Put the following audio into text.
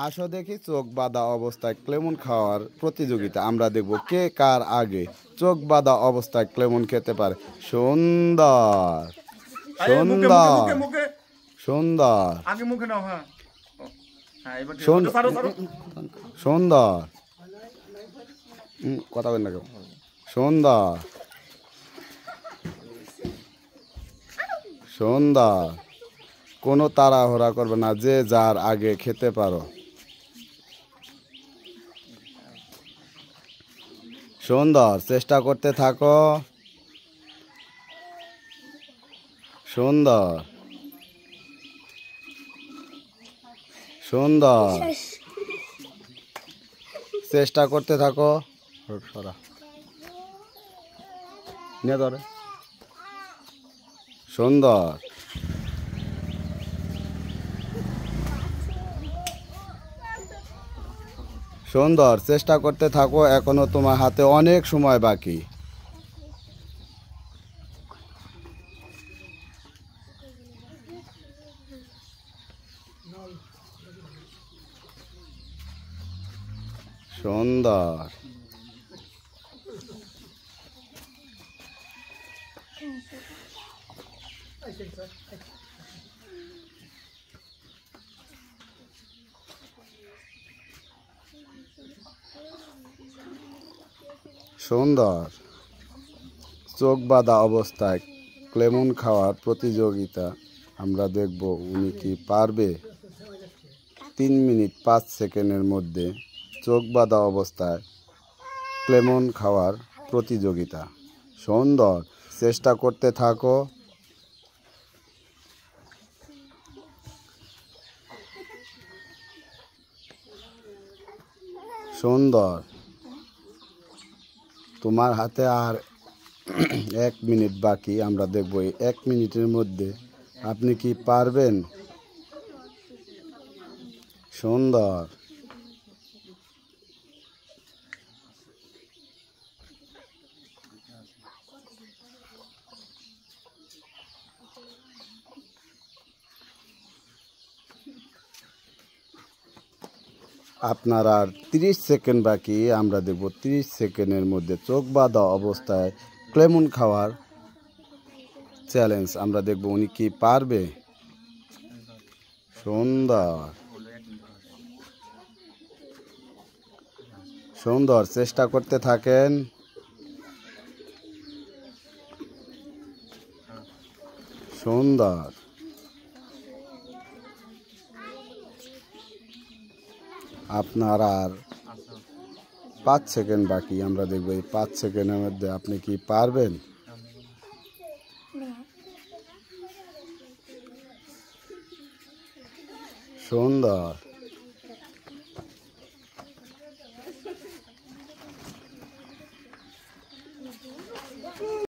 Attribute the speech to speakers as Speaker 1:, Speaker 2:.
Speaker 1: আসো দেখি চোখ বাঁধা অবস্থায় ক্লেমন খাওয়ার প্রতিযোগিতা। আমরা দেখব কে কার আগে চোখ বাঁধা অবস্থায় ক্লেমন খেতে পারে। সুন্দর সুন্দর সুন্দর সুন্দর কথা বলেন না কেউ। সুন্দর সুন্দর, কোনো তাড়াহুড়া করবে না, যে যার আগে খেতে পারো। সুন্দর, চেষ্টা করতে থাকো। সুন্দর সুন্দর, চেষ্টা করতে থাকো। নিয়ে ধরে। সুন্দর সুন্দর, চেষ্টা করতে থাকো, এখনো তোমার হাতে অনেক সময় বাকি। সুন্দর সুন্দর, চোখ বাঁধা অবস্থায় ক্লেমন খাওয়ার প্রতিযোগিতা। আমরা দেখব উনি কি পারবে 3 মিনিট 5 সেকেন্ডের মধ্যে চোখ বাঁধা অবস্থায় ক্লেমন খাওয়ার প্রতিযোগিতা। সুন্দর, চেষ্টা করতে থাকো। সুন্দর, তোমার হাতে আর 1 মিনিট বাকি। আমরা দেখব এই 1 মিনিটের মধ্যে আপনি কি পারবেন। সুন্দর আপনার আর 30 সেকেন্ড বাকি। আমরা দেখব 30 সেকেন্ডের মধ্যে চোখ বাঁধা অবস্থায় ক্লেমন খাওয়ার চ্যালেঞ্জ। আমরা দেখব উনি কি পারবে। সুন্দর সুন্দর, চেষ্টা করতে থাকেন। সুন্দর, আপনার আর 5 সেকেন্ড বাকি। আমরা দেখব এই 5 সেকেন্ডের মধ্যে আপনি কি পারবেন। সুন্দর।